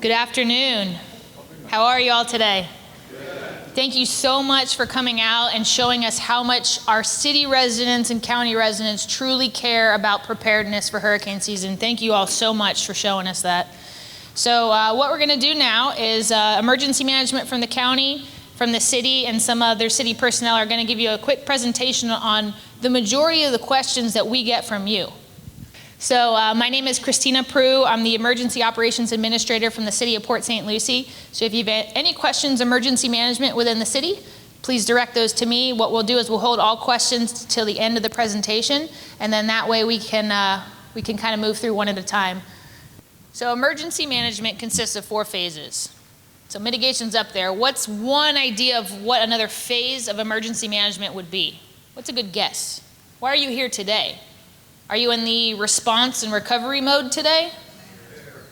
Good afternoon. How are you all today? Thank you so much for coming out and showing us how much our city residents and county residents truly care about preparedness for hurricane season. Thank you all so much for showing us that. So what we're going to do now is emergency management from the county, from the city, and some other city personnel are going to give you a quick presentation on the majority of the questions that we get from you. So my name is Christina Prue. I'm the Emergency Operations Administrator from the City of Port St. Lucie. So if you have any questions emergency management within the city, please direct those to me. What we'll do is we'll hold all questions till the end of the presentation, and then that way we can kind of move through one at a time. So emergency management consists of 4 phases. So mitigation's up there. What's one idea of what another phase of emergency management would be? What's a good guess? Why are you here today? Are you in the response and recovery mode today?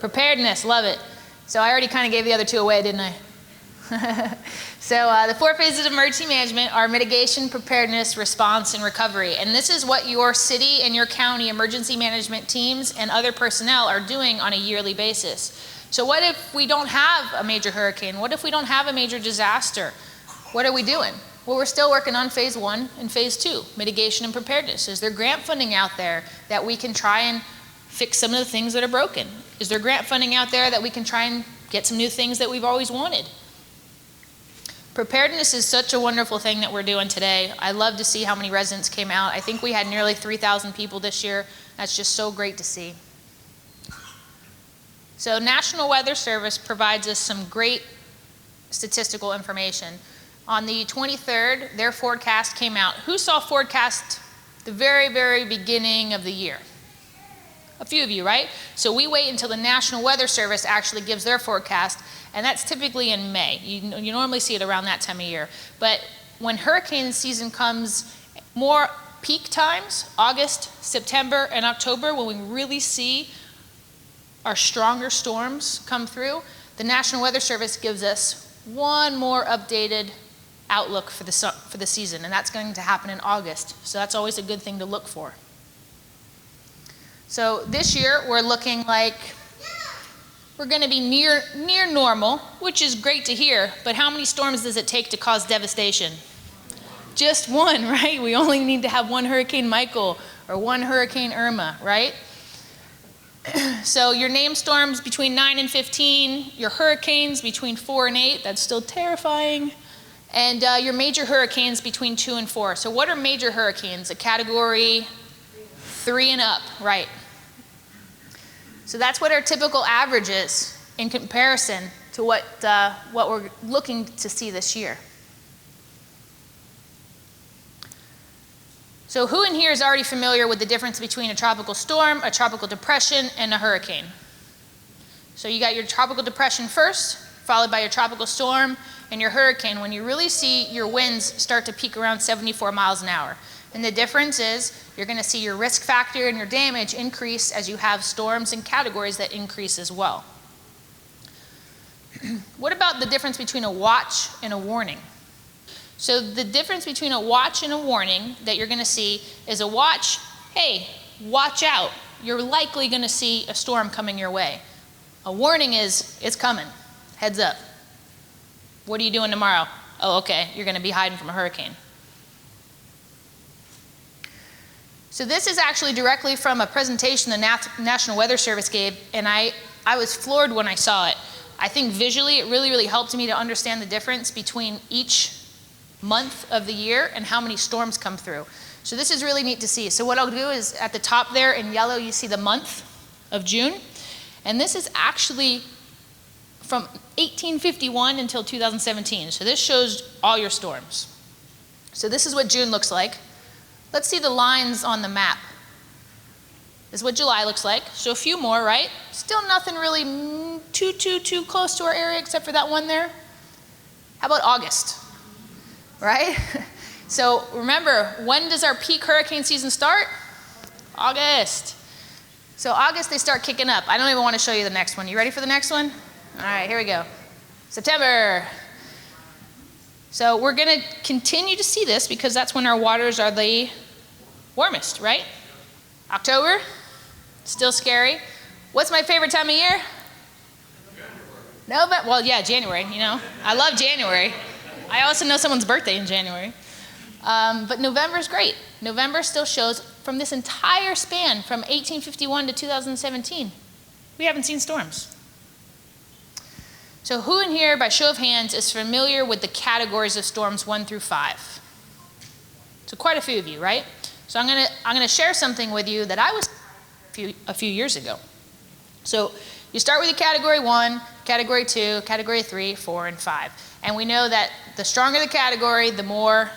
Preparedness, love it. So I already kind of gave the other 2 away, didn't I? So the 4 phases of emergency management are mitigation, preparedness, response, and recovery. And this is what your city and your county emergency management teams and other personnel are doing on a yearly basis. So what if we don't have a major hurricane? What if we don't have a major disaster? What are we doing? Well, we're still working on phase 1 and phase 2, mitigation and preparedness. Is there grant funding out there that we can try and fix some of the things that are broken? Is there grant funding out there that we can try and get some new things that we've always wanted? Preparedness is such a wonderful thing that we're doing today. I love to see how many residents came out. I think we had nearly 3,000 people this year. That's just so great to see. So National Weather Service provides us some great statistical information. On the 23rd, their forecast came out. Who saw forecast the very, very beginning of the year? A few of you, right? So we wait until the National Weather Service actually gives their forecast, and that's typically in May. You normally see it around that time of year. But when hurricane season comes, more peak times, August, September, and October, when we really see our stronger storms come through, the National Weather Service gives us one more updated outlook for the season, and that's going to happen in August. So that's always a good thing to look for. So this year we're looking like we're going to be near normal, which is great to hear, but how many storms does it take to cause devastation? Just one, right? We only need to have 1 Hurricane Michael or 1 Hurricane Irma, right? So your named storms between 9 and 15, your hurricanes between 4 and 8, that's still terrifying, and your major hurricanes between 2 and 4. So what are major hurricanes? A category 3 and up, right? So that's what our typical average is in comparison to what we're looking to see this year. So who in here is already familiar with the difference between a tropical storm, a tropical depression, and a hurricane? So you got your tropical depression first, followed by your tropical storm, and your hurricane, when you really see your winds start to peak around 74 miles an hour. And the difference is you're going to see your risk factor and your damage increase as you have storms and categories that increase as well. What about the difference between a watch and a warning? So the difference between a watch and a warning that you're going to see is a watch, hey, watch out. You're likely going to see a storm coming your way. A warning is, it's coming, heads up. What are you doing tomorrow? Oh, okay, you're going to be hiding from a hurricane. So this is actually directly from a presentation the National Weather Service gave, and I was floored when I saw it. I think visually it really helped me to understand the difference between each month of the year and how many storms come through. So this is really neat to see. So what I'll do is at the top there in yellow you see the month of June, and this is actually from 1851 until 2017. So this shows all your storms. So this is what June looks like. Let's see the lines on the map. This is what July looks like. So a few more, right? Still nothing really too close to our area except for that one there. How about August? Right? So remember, when does our peak hurricane season start? August. So August, they start kicking up. I don't even want to show you the next one. You ready for the next one? All right, here we go. September. So we're going to continue to see this because that's when our waters are the warmest, right? October, still scary. What's my favorite time of year? Well, yeah, January, you know. I love January. I also know someone's birthday in January. But November's great. November still shows from this entire span from 1851 to 2017, we haven't seen storms. So who in here, by show of hands, is familiar with the categories of storms 1 through 5? So quite a few of you, right? So I'm gonna share something with you that I was a few years ago. So you start with your category 1, category 2, category 3, 4, and 5. And we know that the stronger the category, the more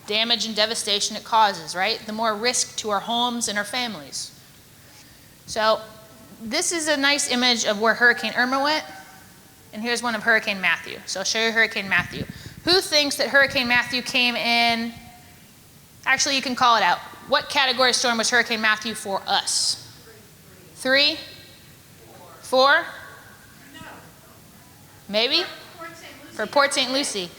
damage and devastation it causes, right? The more risk to our homes and our families. So this is a nice image of where Hurricane Irma went, and here's one of Hurricane Matthew. So I'll show you Hurricane Matthew. Who thinks that Hurricane Matthew came in, actually you can call it out. What category storm was Hurricane Matthew for us? 3? 4? No. Maybe? For Port St. Lucie.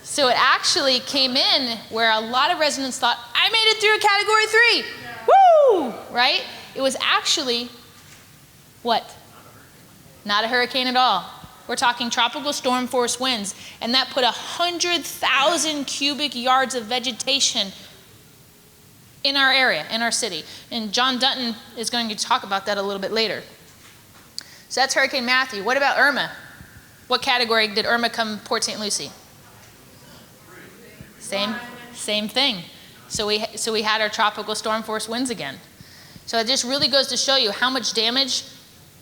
So it actually came in where a lot of residents thought, I made it through a category 3. Woo! Right? It was actually, what? Not a hurricane at all. We're talking tropical storm force winds, and that put 100,000 cubic yards of vegetation in our area, in our city. And John Dutton is going to talk about that a little bit later. So that's Hurricane Matthew. What about Irma? What category did Irma come Port St. Lucie? Same thing. So we had our tropical storm force winds again. So it just really goes to show you how much damage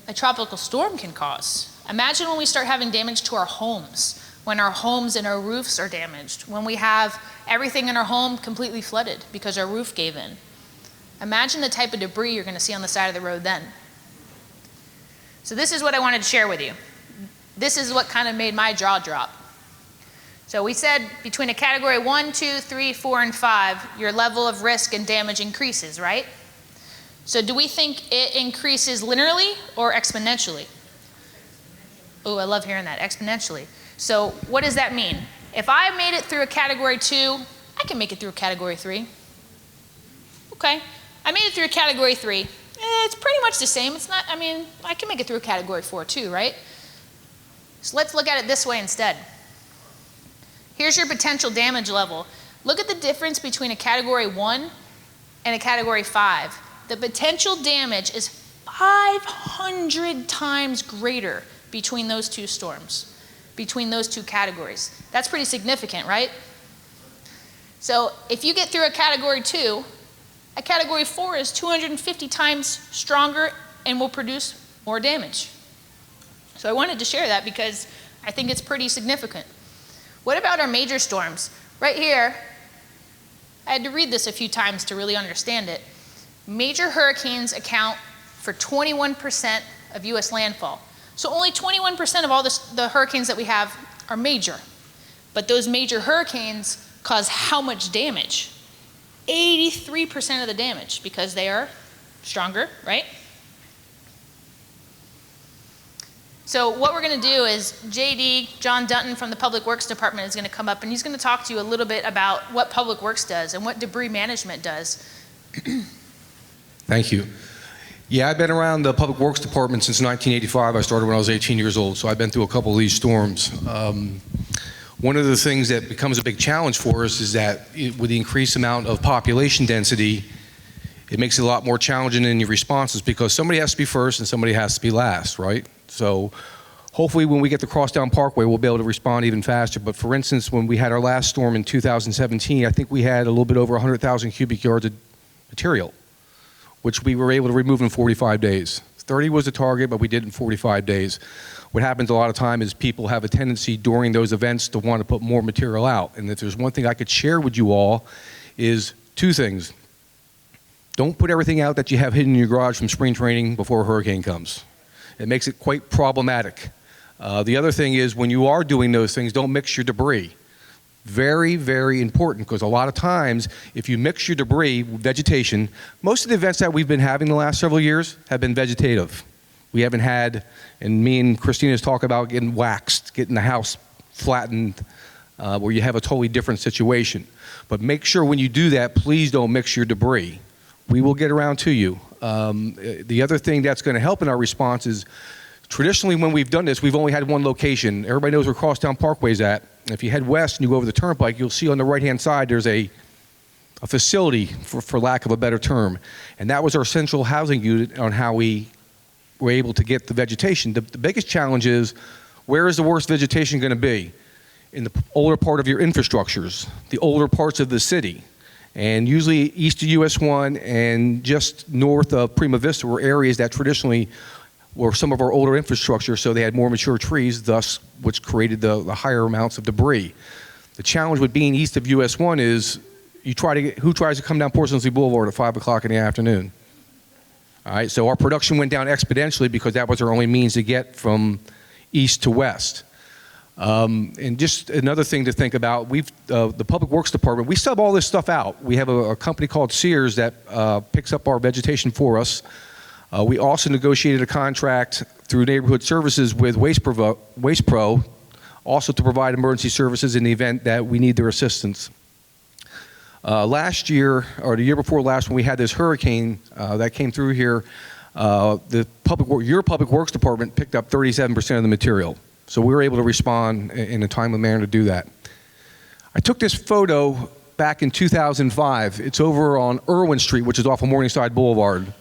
a tropical storm can cause. Imagine when we start having damage to our homes, when our homes and our roofs are damaged, when we have everything in our home completely flooded because our roof gave in. Imagine the type of debris you're going to see on the side of the road then. So this is what I wanted to share with you. This is what kind of made my jaw drop. So we said between a category 1, 2, 3, 4, and 5, your level of risk and damage increases, right? So do we think it increases linearly or exponentially? Oh, I love hearing that, exponentially. So what does that mean? If I made it through a category 2, I can make it through a category 3. Okay, I made it through a category 3. It's pretty much the same. It's not, I can make it through a category 4 too, right? So let's look at it this way instead. Here's your potential damage level. Look at the difference between a category 1 and a category 5. The potential damage is 500 times greater between those two storms, between those two categories. That's pretty significant, right? So if you get through a category 2, a category 4 is 250 times stronger and will produce more damage. So I wanted to share that because I think it's pretty significant. What about our major storms? Right here, I had to read this a few times to really understand it. Major hurricanes account for 21% of US landfall. So only 21% of all the hurricanes that we have are major. But those major hurricanes cause how much damage? 83% of the damage because they are stronger, right? So what we're going to do is JD, John Dutton from the Public Works Department is going to come up and he's going to talk to you a little bit about what Public Works does and what debris management does. Thank you. Yeah, I've been around the Public Works Department since 1985. I started when I was 18 years old, so I've been through a couple of these storms. One of the things that becomes a big challenge for us is that with the increased amount of population density, it makes it a lot more challenging in your responses because somebody has to be first and somebody has to be last, right? So hopefully when we get to Crosstown Parkway, we'll be able to respond even faster. But for instance, when we had our last storm in 2017, I think we had a little bit over 100,000 cubic yards of material, which we were able to remove in 45 days. 30 was the target, but we did it in 45 days. What happens a lot of time is people have a tendency during those events to want to put more material out. And if there's one thing I could share with you all is two things. Don't put everything out that you have hidden in your garage from spring training before a hurricane comes. It makes it quite problematic. The other thing is when you are doing those things, don't mix your debris. Very, very important, because a lot of times if you mix your debris with vegetation, most of the events that we've been having the last several years have been vegetative. We haven't had, and me and Christina's talk about getting waxed, getting the house flattened, where you have a totally different situation. But make sure when you do that, please don't mix your debris. We will get around to you. The other thing that's going to help in our response is Traditionally, when we've done this, we've only had one location. Everybody knows where Crosstown Parkway's at. If you head west and you go over the turnpike, you'll see on the right-hand side there's a facility, for lack of a better term. And that was our central housing unit on how we were able to get the vegetation. The biggest challenge is, where is the worst vegetation going to be? In the older part of your infrastructures, the older parts of the city. And usually east of US 1 and just north of Prima Vista were areas that traditionally were some of our older infrastructure, so they had more mature trees, thus which created the higher amounts of debris. The challenge with being east of US 1 is who tries to come down Portsmouth Boulevard at 5 o'clock in the afternoon? All right, so our production went down exponentially because that was our only means to get from east to west. And just another thing to think about, the Public Works Department, we sub all this stuff out. We have a company called Sears that picks up our vegetation for us. We also negotiated a contract through Neighborhood Services with Waste Pro, also to provide emergency services in the event that we need their assistance. Last year, or the year before last, when we had this hurricane that came through here, your Public Works Department picked up 37% of the material. So we were able to respond in a timely manner to do that. I took this photo back in 2005. It's over on Irwin Street, which is off of Morningside Boulevard.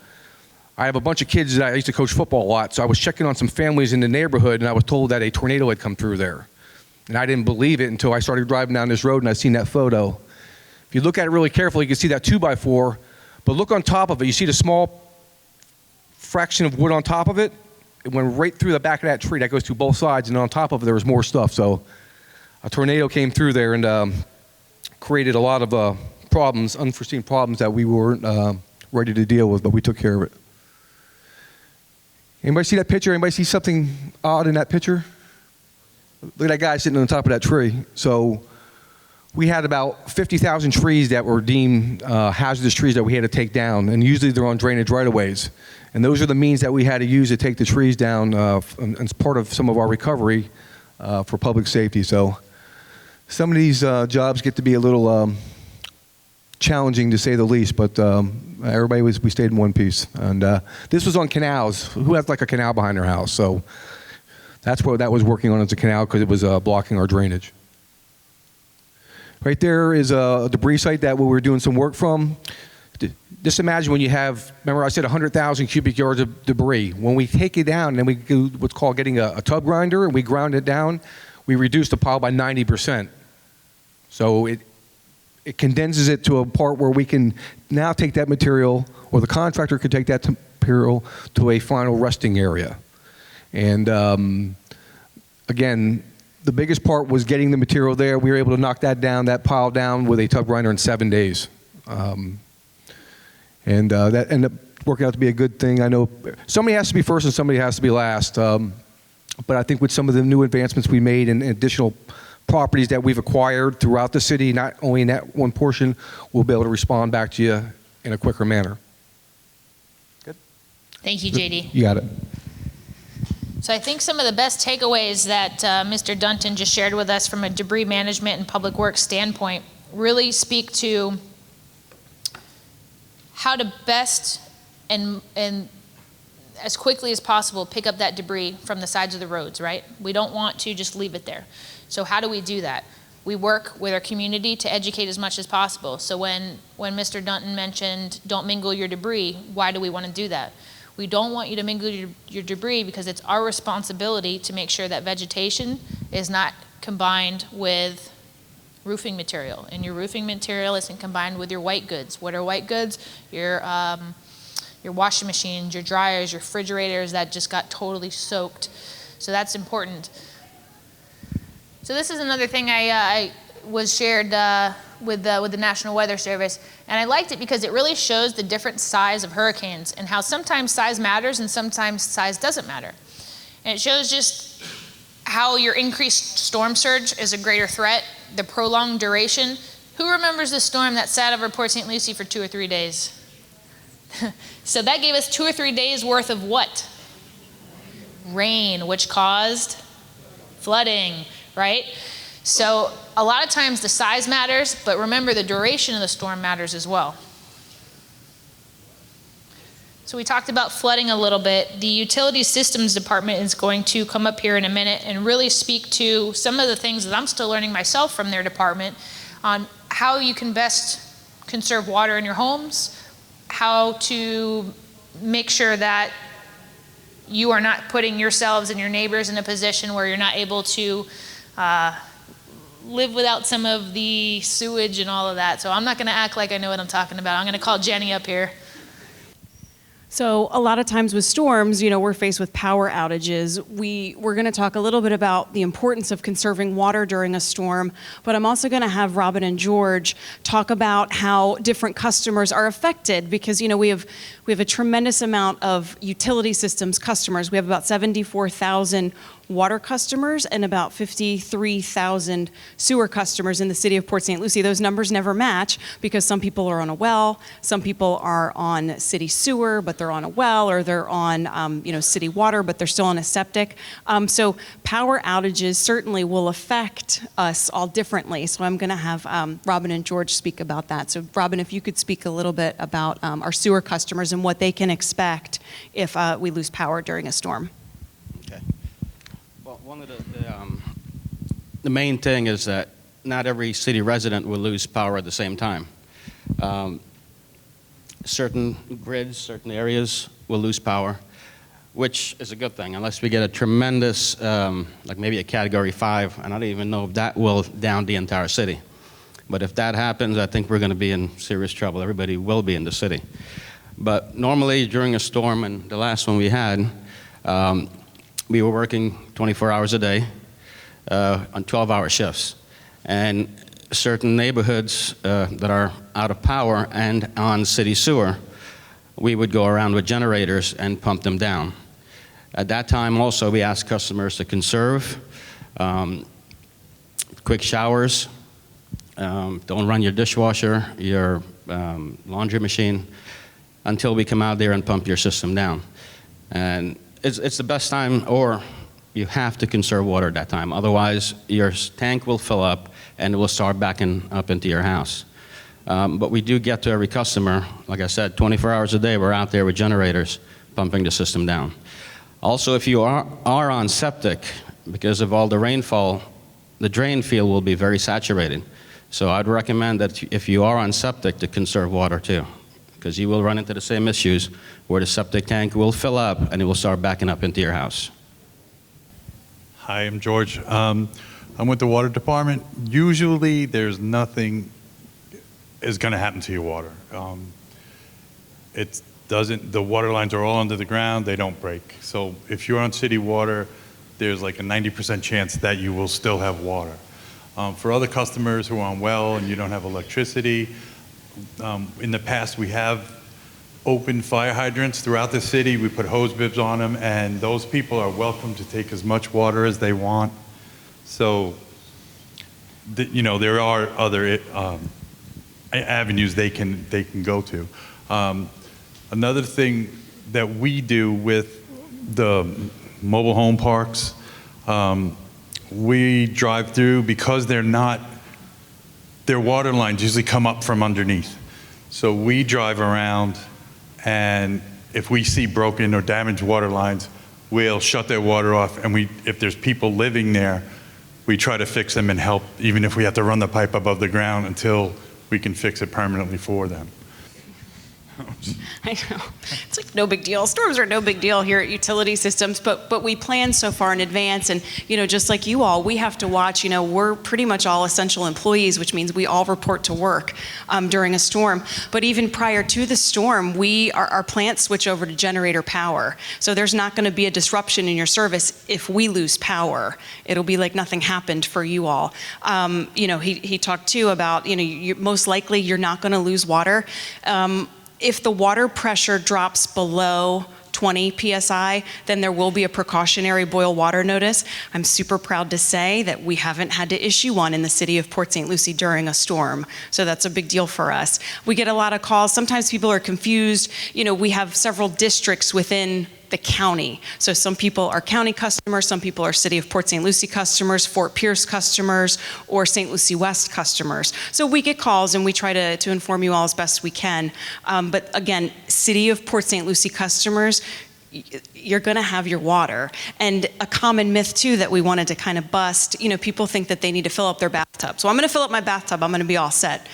I have a bunch of kids that I used to coach football a lot, so I was checking on some families in the neighborhood, and I was told that a tornado had come through there. And I didn't believe it until I started driving down this road and I seen that photo. If you look at it really carefully, you can see that 2x4, but look on top of it. You see the small fraction of wood on top of it? It went right through the back of that tree. That goes through both sides, and on top of it, there was more stuff. So a tornado came through there and created a lot of problems, unforeseen problems that we weren't ready to deal with, but we took care of it. Anybody see that picture? Anybody see something odd in that picture? Look at that guy sitting on the top of that tree. So we had about 50,000 trees that were deemed hazardous trees that we had to take down, and usually they're on drainage right-of-ways. And those are the means that we had to use to take the trees down as part of some of our recovery for public safety. So some of these jobs get to be a little challenging, to say the least, but we stayed in one piece. And this was on canals. Who has like a canal behind their house? So that's what that was working on, as a canal, because it was blocking our drainage. Right there is a debris site that we were doing some work from. Just imagine when you have, remember I said 100,000 cubic yards of debris. When we take it down, then we do what's called getting a tub grinder, and we ground it down, we reduce the pile by 90%. So it condenses it to a part where we can now take that material, or the contractor could take that material to a final resting area. And again, the biggest part was getting the material there. We were able to knock that pile down with a tub grinder in 7 days. And that ended up working out to be a good thing. I know somebody has to be first and somebody has to be last. But I think with some of the new advancements we made and additional properties that we've acquired throughout the city, not only in that one portion, we'll be able to respond back to you in a quicker manner. Good? Thank you, JD. You got it. So I think some of the best takeaways that Mr. Dunton just shared with us from a debris management and public works standpoint really speak to how to best and as quickly as possible pick up that debris from the sides of the roads, right? We don't want to just leave it there. So how do we do that? We work with our community to educate as much as possible. So when Mr. Dunton mentioned don't mingle your debris, why do we want to do that? We don't want you to mingle your debris because it's our responsibility to make sure that vegetation is not combined with roofing material. And your roofing material isn't combined with your white goods. What are white goods? Your washing machines, your dryers, your refrigerators that just got totally soaked. So that's important. So this is another thing I was shared with the National Weather Service, and I liked it because it really shows the different size of hurricanes and how sometimes size matters and sometimes size doesn't matter. And it shows just how your increased storm surge is a greater threat, the prolonged duration. Who remembers the storm that sat over Port St. Lucie for 2 or 3 days? So that gave us 2 or 3 days worth of what? Rain, which caused flooding, right? So a lot of times the size matters, but remember the duration of the storm matters as well. So we talked about flooding a little bit. The Utility Systems Department is going to come up here in a minute and really speak to some of the things that I'm still learning myself from their department on how you can best conserve water in your homes, how to make sure that you are not putting yourselves and your neighbors in a position where you're not able to live without some of the sewage and all of that. So I'm not going to act like I know what I'm talking about. I'm going to call Jenny up here. So a lot of times with storms, we're faced with power outages. We're going to talk a little bit about the importance of conserving water during a storm, but I'm also going to have Robin and George talk about how different customers are affected because, we have a tremendous amount of utility systems customers. We have about 74,000 water customers and about 53,000 sewer customers in the city of Port St. Lucie. Those numbers never match because some people are on a well, some people are on city sewer, but they're on a well, or they're on city water, but they're still on a septic. So power outages certainly will affect us all differently. So I'm going to have Robin and George speak about that. So Robin, if you could speak a little bit about our sewer customers and what they can expect if we lose power during a storm. Okay. Well, one of the main thing is that not every city resident will lose power at the same time. Certain grids, certain areas will lose power, which is a good thing, unless we get a tremendous, like maybe a Category 5, and I don't even know if that will down the entire city. But if that happens, I think we're going to be in serious trouble. Everybody will be in the city. But normally during a storm, and the last one we had, we were working 24 hours a day on 12-hour shifts. And certain neighborhoods that are out of power and on city sewer, we would go around with generators and pump them down. At that time also, we asked customers to conserve, quick showers, don't run your dishwasher, your laundry machine, until we come out there and pump your system down. And it's the best time, or you have to conserve water at that time. Otherwise, your tank will fill up and it will start backing up into your house. But we do get to every customer. Like I said, 24 hours a day, we're out there with generators pumping the system down. Also, if you are on septic, because of all the rainfall, the drain field will be very saturated. So I'd recommend that if you are on septic, to conserve water too, because you will run into the same issues where the septic tank will fill up and it will start backing up into your house. Hi, I'm George. I'm with the water department. Usually there's nothing is going to happen to your water. The water lines are all under the ground, they don't break. So if you're on city water, there's like a 90% chance that you will still have water. For other customers who are on well and you don't have electricity, in the past we have open fire hydrants throughout the city. We put hose bibs on them, and those people are welcome to take as much water as they want. So, there are other avenues they can go to. Another thing that we do with the mobile home parks, we drive through, because their water lines usually come up from underneath. So we drive around, and if we see broken or damaged water lines, we'll shut their water off, and if there's people living there, we try to fix them and help, even if we have to run the pipe above the ground until we can fix it permanently for them. I know. It's like no big deal. Storms are no big deal here at Utility Systems, but we plan so far in advance, and just like you all, we have to watch. We're pretty much all essential employees, which means we all report to work during a storm. But even prior to the storm, our plants switch over to generator power. So there's not going to be a disruption in your service if we lose power. It'll be like nothing happened for you all. He talked too about most likely you're not going to lose water. If the water pressure drops below 20 psi, then there will be a precautionary boil water notice. I'm super proud to say that we haven't had to issue one in the city of Port St. Lucie during a storm. So that's a big deal for us. We get a lot of calls. Sometimes people are confused. We have several districts within the county. So some people are county customers, some people are City of Port St. Lucie customers, Fort Pierce customers, or St. Lucie West customers. So we get calls and we try to inform you all as best we can. But again, City of Port St. Lucie customers, you're going to have your water. And a common myth too that we wanted to kind of bust, people think that they need to fill up their bathtub. So I'm going to fill up my bathtub, I'm going to be all set.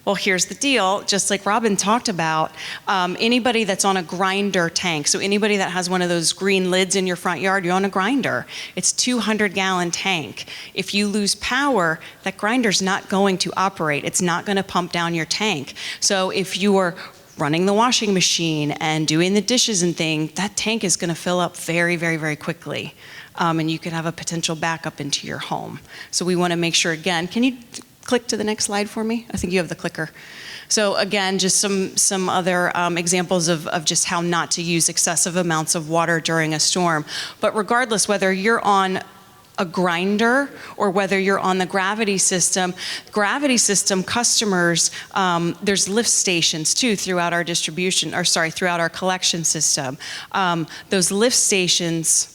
Well, here's the deal, just like Robin talked about, anybody that's on a grinder tank, so anybody that has one of those green lids in your front yard, you're on a grinder. It's 200-gallon tank. If you lose power, that grinder's not going to operate. It's not going to pump down your tank. So if you are running the washing machine and doing the dishes and things, that tank is going to fill up very, very, very quickly. And you could have a potential backup into your home. So we want to make sure, again, can you click to the next slide for me? I think you have the clicker. So again, just some other examples of just how not to use excessive amounts of water during a storm. But regardless, whether you're on a grinder or whether you're on the gravity system customers, there's lift stations too throughout our throughout our collection system. Those lift stations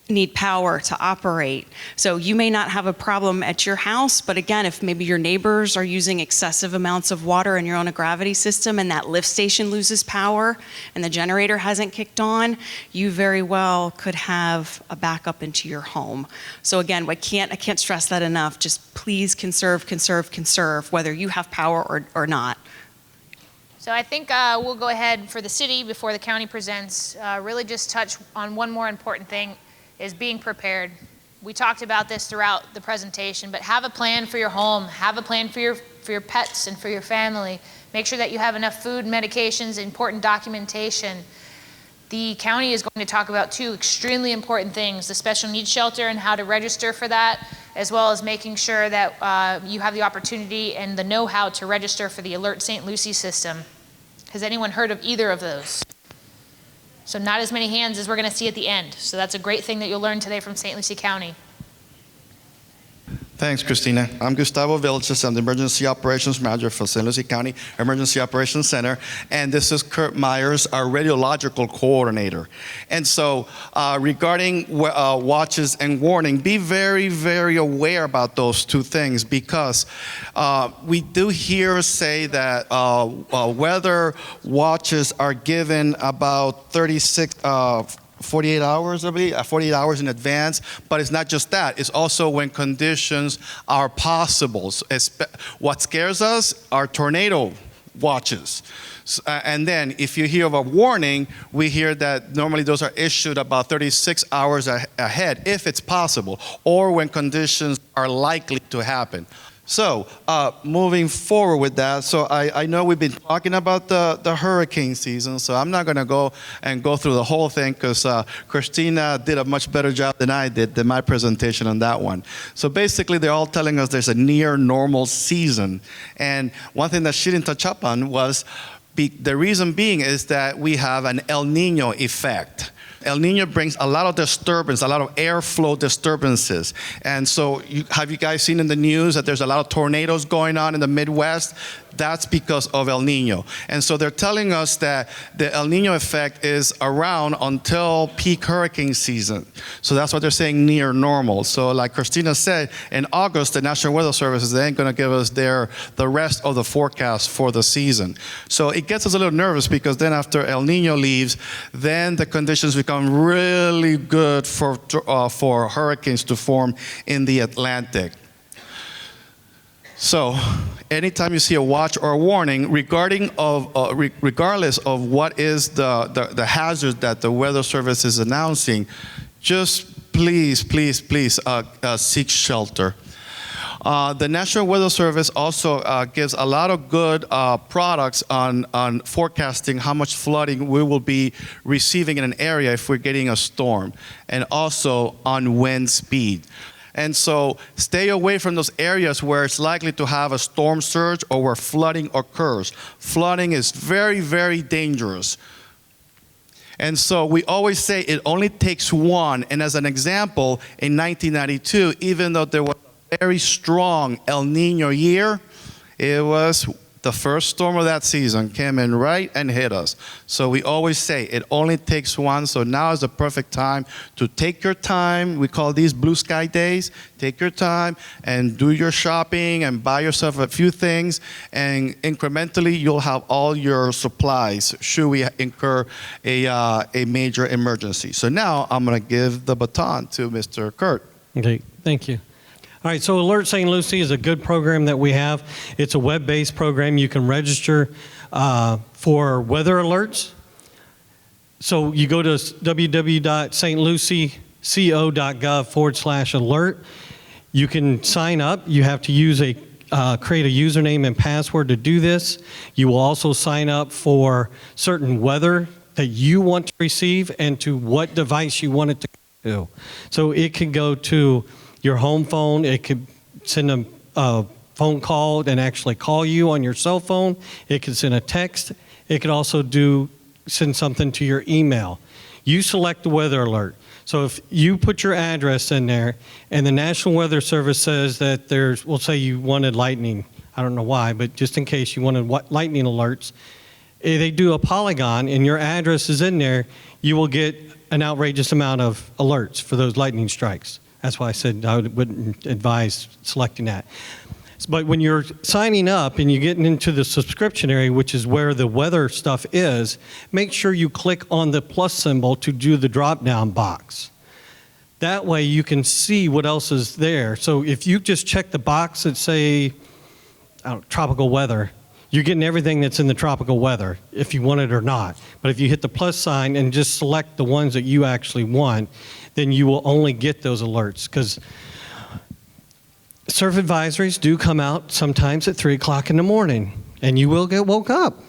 need power to operate. So you may not have a problem at your house, but again, if maybe your neighbors are using excessive amounts of water and you're on a gravity system and that lift station loses power and the generator hasn't kicked on, you very well could have a backup into your home. So again, I can't stress that enough. Just please conserve, whether you have power or not. So I think we'll go ahead for the city before the county presents, really just touch on one more important thing, is being prepared. We talked about this throughout the presentation, but have a plan for your home, have a plan for your pets and for your family. Make sure that you have enough food, medications, important documentation. The county is going to talk about two extremely important things, the special needs shelter and how to register for that, as well as making sure that you have the opportunity and the know-how to register for the Alert St. Lucie system. Has anyone heard of either of those? So not as many hands as we're going to see at the end. So that's a great thing that you'll learn today from St. Lucie County. Thanks, Christina. I'm Gustavo Vilches. I'm the Emergency Operations Manager for St. Lucie County Emergency Operations Center. And this is Kurt Myers, our radiological coordinator. And so regarding watches and warning, be very, very aware about those two things, because we do hear say that weather watches are given about 48 hours, I believe, 48 hours in advance, but it's not just that. It's also when conditions are possible. What scares us are tornado watches. And then if you hear of a warning, we hear that normally those are issued about 36 hours ahead, if it's possible, or when conditions are likely to happen. So moving forward with that, so I know we've been talking about the hurricane season, so I'm not going to go through the whole thing, because Christina did a much better job than I did in my presentation on that one. So basically, they're all telling us there's a near normal season. And one thing that she didn't touch up on was the reason being is that we have an El Nino effect. El Nino brings a lot of disturbance, a lot of airflow disturbances. And so have you guys seen in the news that there's a lot of tornadoes going on in the Midwest? That's because of El Nino. And so they're telling us that the El Nino effect is around until peak hurricane season. So that's what they're saying, near normal. So like Christina said, in August, the National Weather Service is then going to give us the rest of the forecast for the season. So it gets us a little nervous, because then after El Nino leaves, then the conditions become really good for hurricanes to form in the Atlantic. So anytime you see a watch or a warning, regardless of what is the hazard that the Weather Service is announcing, just please seek shelter. The National Weather Service also gives a lot of good products on forecasting how much flooding we will be receiving in an area if we're getting a storm, and also on wind speed. And so stay away from those areas where it's likely to have a storm surge or where flooding occurs. Flooding is very, very dangerous. And so we always say it only takes one. And as an example, in 1992, even though there was a very strong El Nino year, it was The first storm of that season came in right and hit us. So we always say it only takes one. So now is the perfect time to take your time. We call these blue sky days. Take your time and do your shopping and buy yourself a few things. And incrementally, you'll have all your supplies should we incur a major emergency. So now I'm going to give the baton to Mr. Cert. Okay, thank you. All right, so Alert St. Lucie is a good program that we have. It's a web-based program. You can register for weather alerts. So you go to www.stlucieco.gov/alert. You can sign up. You have to use create a username and password to do this. You will also sign up for certain weather that you want to receive and to what device you want it to go to. So it can go to your home phone. It could send a phone call and actually call you on your cell phone. It could send a text. It could also send something to your email. You select the weather alert. So if you put your address in there and the National Weather Service says that we'll say you wanted lightning. I don't know why, but just in case you wanted lightning alerts, they do a polygon and your address is in there, you will get an outrageous amount of alerts for those lightning strikes. That's why I said I wouldn't advise selecting that. But when you're signing up and you're getting into the subscription area, which is where the weather stuff is, make sure you click on the plus symbol to do the drop-down box. That way you can see what else is there. So if you just check the box that say, tropical weather, you're getting everything that's in the tropical weather, if you want it or not. But if you hit the plus sign and just select the ones that you actually want, then you will only get those alerts. Because surf advisories do come out sometimes at 3 o'clock in the morning, and you will get woke up.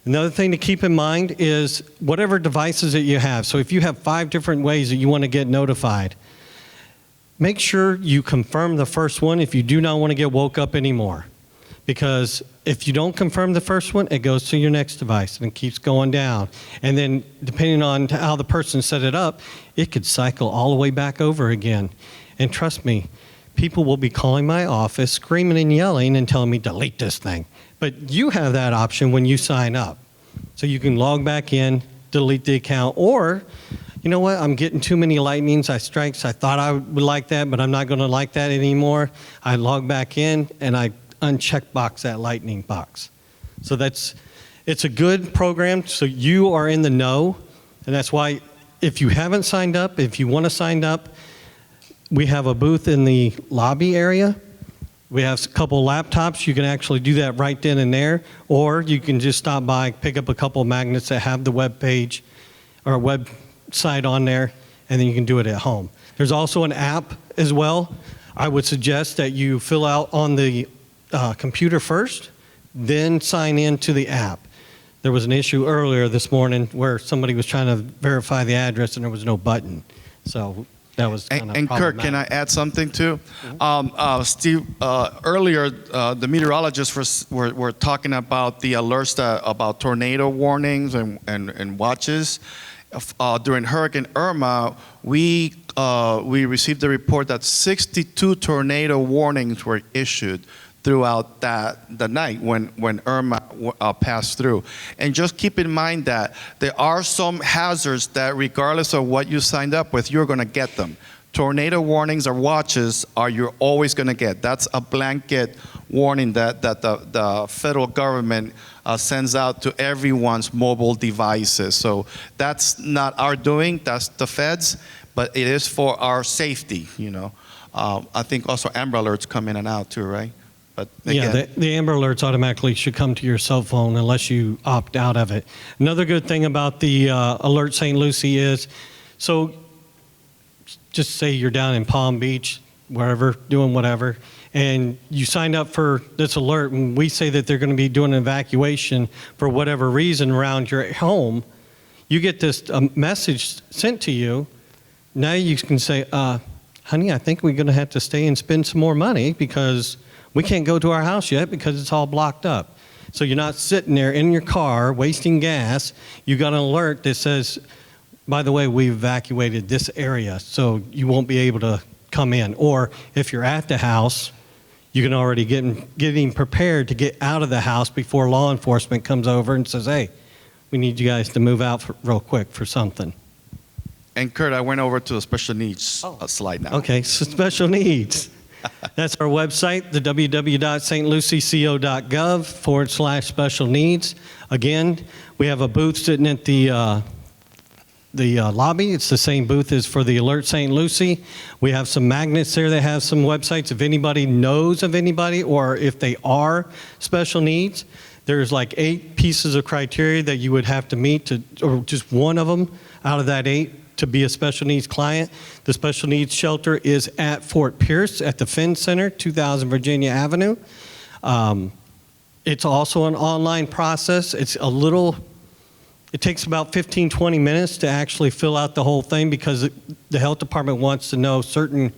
Another thing to keep in mind is whatever devices that you have. So if you have 5 different ways that you want to get notified, make sure you confirm the first one if you do not want to get woke up anymore. Because if you don't confirm the first one, it goes to your next device and it keeps going down. And then depending on how the person set it up, it could cycle all the way back over again. And trust me, people will be calling my office, screaming and yelling and telling me, delete this thing. But you have that option when you sign up. So you can log back in, delete the account, or, you know what, I'm getting too many lightnings, strikes, I thought I would like that, but I'm not gonna like that anymore. I log back in and I uncheck box that lightning box. So it's a good program, so you are in the know, and that's why if you haven't signed up, if you want to sign up, we have a booth in the lobby area. We have a couple laptops. You can actually do that right then and there, or you can just stop by, pick up a couple of magnets that have the web page or website on there, and then you can do it at home. There's also an app as well. I would suggest that you fill out on the computer first, then sign in to the app. There was an issue earlier this morning where somebody was trying to verify the address and there was no button. So that was kind of problematic. Kirk, can I add something too? Steve, earlier the meteorologists were talking about the alerts about tornado warnings and watches. During Hurricane Irma, we received the report that 62 tornado warnings were issued throughout the night when Irma passed through. And just keep in mind that there are some hazards that regardless of what you signed up with, you're gonna get them. Tornado warnings or watches you're always gonna get. That's a blanket warning that the federal government sends out to everyone's mobile devices. So that's not our doing, that's the feds, but it is for our safety, you know. I think also Amber Alerts come in and out too, right? But again, yeah, the Amber Alerts automatically should come to your cell phone unless you opt out of it. Another good thing about the Alert St. Lucie is, so just say you're down in Palm Beach, wherever, doing whatever, and you signed up for this alert, and we say that they're going to be doing an evacuation for whatever reason around your home, you get this message sent to you. Now you can say, honey, I think we're going to have to stay and spend some more money because we can't go to our house yet because it's all blocked up. So you're not sitting there in your car wasting gas. You got an alert that says, by the way, we evacuated this area, so you won't be able to come in. Or if you're at the house, you can already getting prepared to get out of the house before law enforcement comes over and says, hey, we need you guys to move out real quick for something. And Kurt, I went over to the special needs slide now. Okay, so special needs. That's our website, the www.stlucieco.gov/special needs. Again, we have a booth sitting at the lobby. It's the same booth as for the Alert St. Lucie. We have some magnets there that have some websites. If anybody knows of anybody or if they are special needs, there's like 8 pieces of criteria that you would have to meet or just one of them out of that 8 to be a special needs client. The special needs shelter is at Fort Pierce at the Finn Center, 2000 Virginia Avenue. It's also an online process. It takes about 15, 20 minutes to actually fill out the whole thing because the health department wants to know certain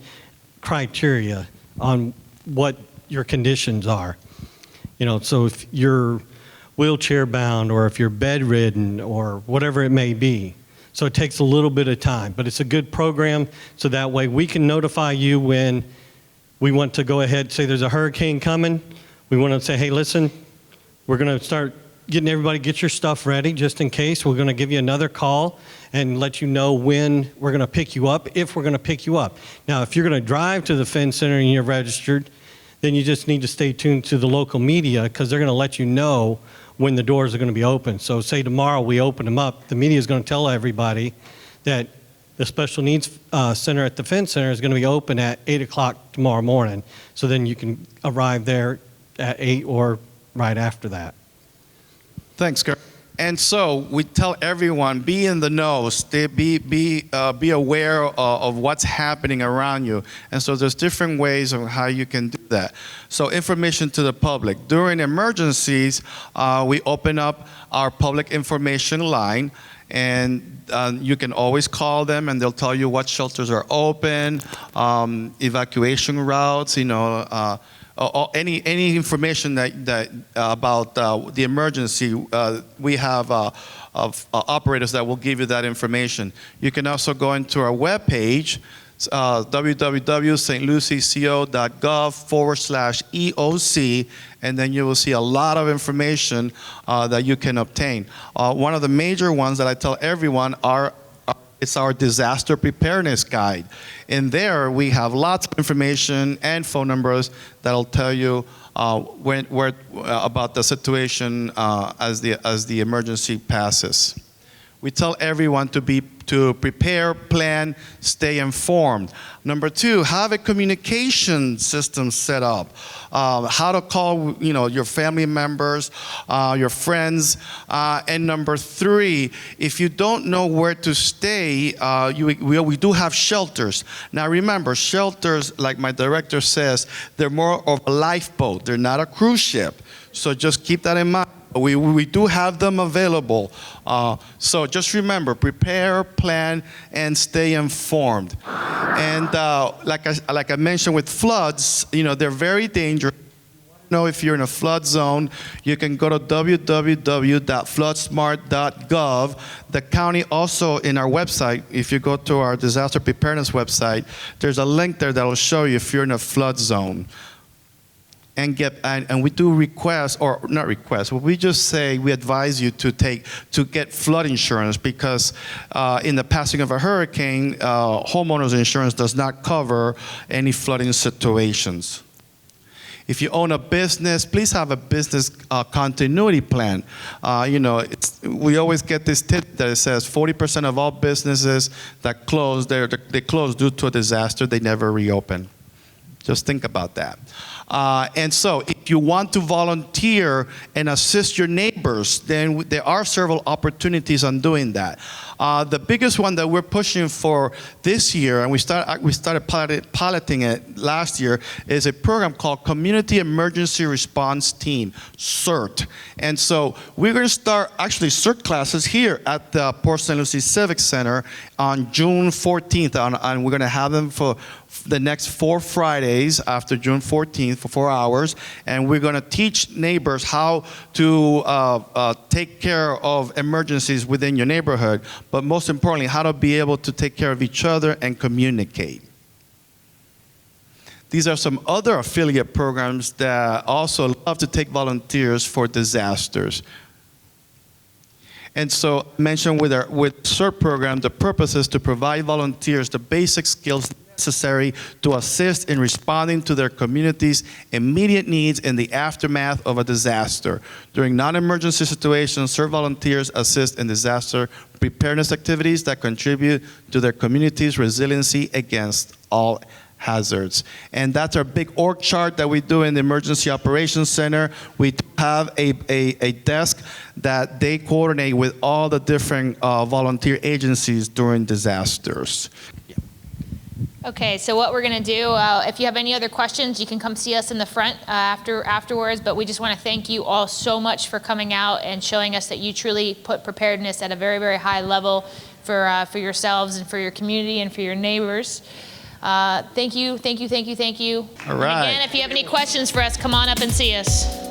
criteria on what your conditions are. So if you're wheelchair bound or if you're bedridden or whatever it may be. So it takes a little bit of time, but it's a good program so that way we can notify you when we want to go ahead, say there's a hurricane coming. We want to say, hey, listen, we're going to start getting everybody, get your stuff ready just in case. We're going to give you another call and let you know when we're going to pick you up, if we're going to pick you up. Now, if you're going to drive to the Finn Center and you're registered, then you just need to stay tuned to the local media because they're going to let you know when the doors are going to be open. So say tomorrow we open them up, the media is going to tell everybody that the Special Needs Center at the Finn Center is going to be open at 8 o'clock tomorrow morning. So then you can arrive there at 8 or right after that. Thanks, Kurt. And so we tell everyone, be in the know, be aware of what's happening around you. And so there's different ways of how you can do that. So information to the public. During emergencies, we open up our public information line, and you can always call them and they'll tell you what shelters are open, evacuation routes, any information that about the emergency, we have operators that will give you that information. You can also go into our webpage, www.stlucieco.gov/EOC, and then you will see a lot of information that you can obtain. One of the major ones that I tell everyone it's our disaster preparedness guide. In there, we have lots of information and phone numbers that'll tell you about the situation as the emergency passes. We tell everyone to prepare, plan, stay informed. Number 2, have a communication system set up. How to call, your family members, your friends. And number 3, if you don't know where to stay, we do have shelters. Now remember, shelters, like my director says, they're more of a lifeboat. They're not a cruise ship. So just keep that in mind. We do have them available. So just remember, prepare, plan, and stay informed. And like I mentioned with floods, they're very dangerous. If you're in a flood zone, you can go to www.floodsmart.gov. The county also, in our website, if you go to our disaster preparedness website, there's a link there that will show you if you're in a flood zone. And we do request, or not request, but we just say we advise you to get flood insurance because in the passing of a hurricane, homeowners insurance does not cover any flooding situations. If you own a business, please have a business continuity plan. We always get this tip that it says 40% of all businesses that close, they close due to a disaster, they never reopen. Just think about that. And so if you want to volunteer and assist your neighbors, then there are several opportunities on doing that. The biggest one that we're pushing for this year, and we started piloting it last year, is a program called Community Emergency Response Team, Cert. And so we're going to start actually Cert classes here at the Port St. Lucie Civic Center on June 14th, and we're going to have them for the next 4 Fridays after June 14th for 4 hours, and we're going to teach neighbors how to take care of emergencies within your neighborhood, but most importantly, how to be able to take care of each other and communicate. These are some other affiliate programs that also love to take volunteers for disasters. And so I mentioned with Cert program, the purpose is to provide volunteers the basic skills necessary to assist in responding to their community's immediate needs in the aftermath of a disaster. During non-emergency situations, Cert volunteers assist in disaster preparedness activities that contribute to their community's resiliency against all hazards. And that's our big org chart that we do in the Emergency Operations Center. We have a desk that they coordinate with all the different volunteer agencies during disasters. Okay, so what we're going to do, if you have any other questions, you can come see us in the front afterwards, but we just want to thank you all so much for coming out and showing us that you truly put preparedness at a very, very high level for yourselves and for your community and for your neighbors. Thank you, thank you, thank you, thank you. All right. And again, if you have any questions for us, come on up and see us.